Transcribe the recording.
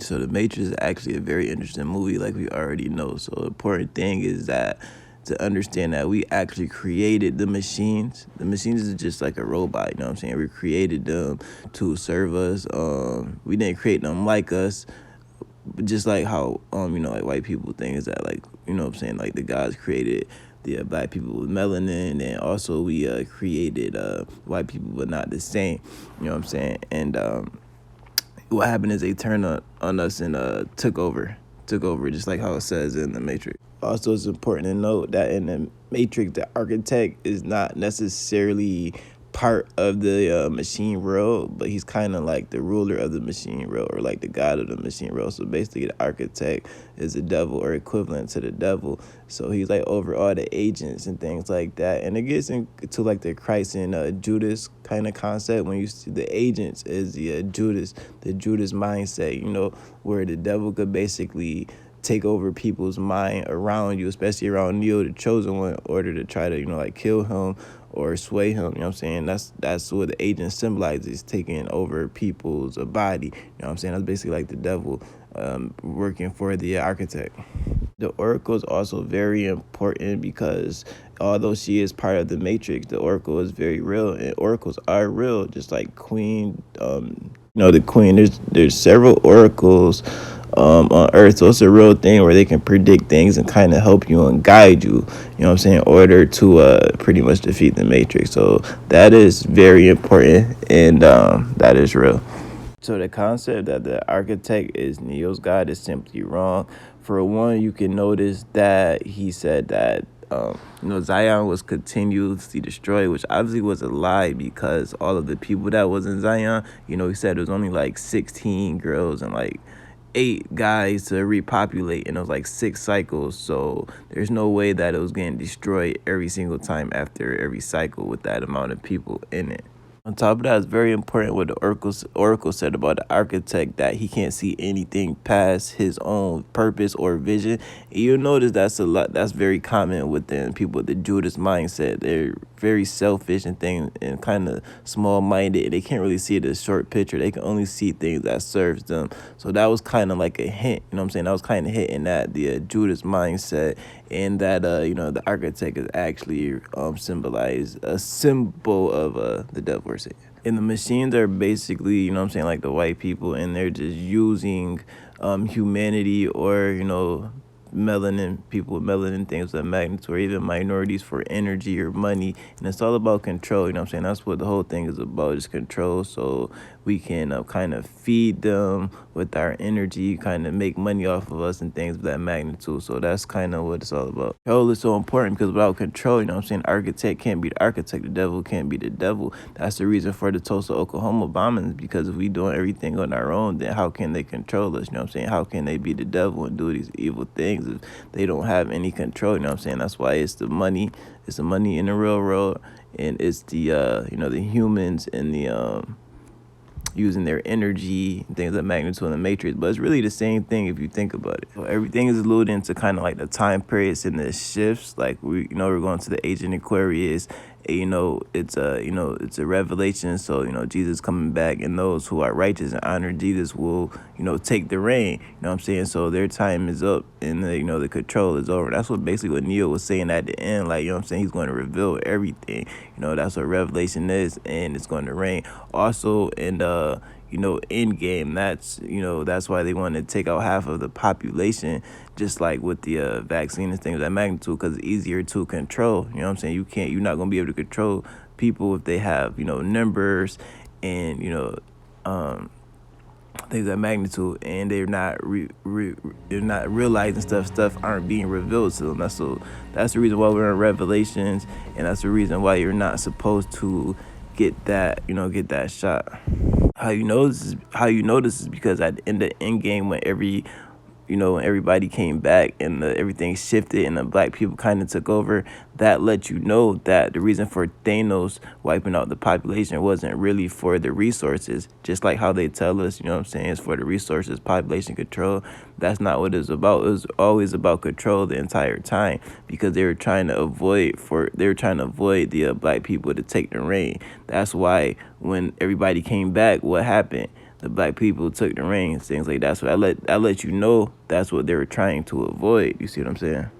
So The Matrix is actually a very interesting movie, like we already know. So the important thing is that to understand that we actually created the machines. The machines is just like a robot, you know what I'm saying? We created them to serve us. We didn't create them like us, but just like how like white people think is that, like, you know what I'm saying, like the gods created the black people with melanin, and also we created white people, but not the same. You know what I'm saying? And what happened is they turned on us and took over, just like how it says in the Matrix. Also, it's important to note that in the Matrix, the architect is not necessarily part of the machine world, but he's kind of like the ruler of the machine world, or like the god of the machine world. So basically, the architect is the devil, or equivalent to the devil. So he's like over all the agents and things like that. And it gets into like the Christ and Judas kind of concept, when you see the agents is the Judas mindset, where the devil could basically take over people's mind around you, especially around Neo, the chosen one, in order to try to, like kill him or sway him. You know what I'm saying? That's what the agent symbolizes, taking over people's body. You know what I'm saying? That's basically like the devil working for the architect. The Oracle is also very important because although she is part of the Matrix, the Oracle is very real, and oracles are real, just like Queen. The Queen. There's several oracles on Earth, so it's a real thing where they can predict things and kind of help you and guide you. You know what I'm saying? In order to pretty much defeat the Matrix. So that is very important, and that is real. So the concept that the architect is Neo's God is simply wrong. For one, you can notice that he said that Zion was continuously destroyed, which obviously was a lie, because all of the people that was in Zion, he said it was only like 16 girls and like 8 guys to repopulate, and it was like 6 cycles. So there's no way that it was getting destroyed every single time after every cycle with that amount of people in it. On top of that, it's very important what the Oracle said about the architect, that he can't see anything past his own purpose or vision. And you'll notice that's a lot. That's very common within people with the Judas mindset. They're very selfish and things, and kind of small-minded. They can't really see the short picture. They can only see things that serves them. So that was kind of like a hint. You know what I'm saying? That was kind of hitting at the Judas mindset, and that the architect is actually symbolized a symbol of the devil. And the machines are basically, like the white people, and they're just using humanity, or melanin, people with melanin, things of that magnitude, or even minorities, for energy or money. And it's all about control. That's what the whole thing is about, is control. So we can kind of feed them with our energy, kind of make money off of us and things of that magnitude. So that's kind of what it's all about. Control is so important, because without control, architect can't be the architect, the devil can't be the devil. That's the reason for the Tulsa, Oklahoma bombings, because if we doing everything on our own, then how can they control us? How can they be the devil and do these evil things if they don't have any control? That's why it's the money in the real world, and it's the the humans and the using their energy and things of that magnitude in the Matrix. But it's really the same thing if you think about it. So everything is alluding to kind of like the time periods and the shifts. Like we're going to the age in Aquarius. It's a revelation. So Jesus coming back, and those who are righteous and honor Jesus will take the reign. You know what I'm saying? So their time is up, and the control is over. That's what Neo was saying at the end. Like, what I'm saying, he's going to reveal everything. That's what revelation is, and it's going to reign. Also, and end game, that's why they want to take out half of the population, just like with the vaccine and things of that magnitude, because it's easier to control. You're not going to be able to control people if they have numbers and things of that magnitude, and they're not they're not realizing stuff aren't being revealed to them. That's the reason why we're in Revelations, and that's the reason why you're not supposed to get that shot. How you know this is because at the end game, when everybody came back, and everything shifted, and the black people kind of took over, that let you know that the reason for Thanos wiping out the population wasn't really for the resources, just like how they tell us, it's for the resources, population control. That's not what it's about. It was always about control the entire time, because they were trying to avoid the black people to take the reign. That's why when everybody came back, what happened? the black people took the reins, things like that. So I let you know that's what they were trying to avoid. You see what I'm saying?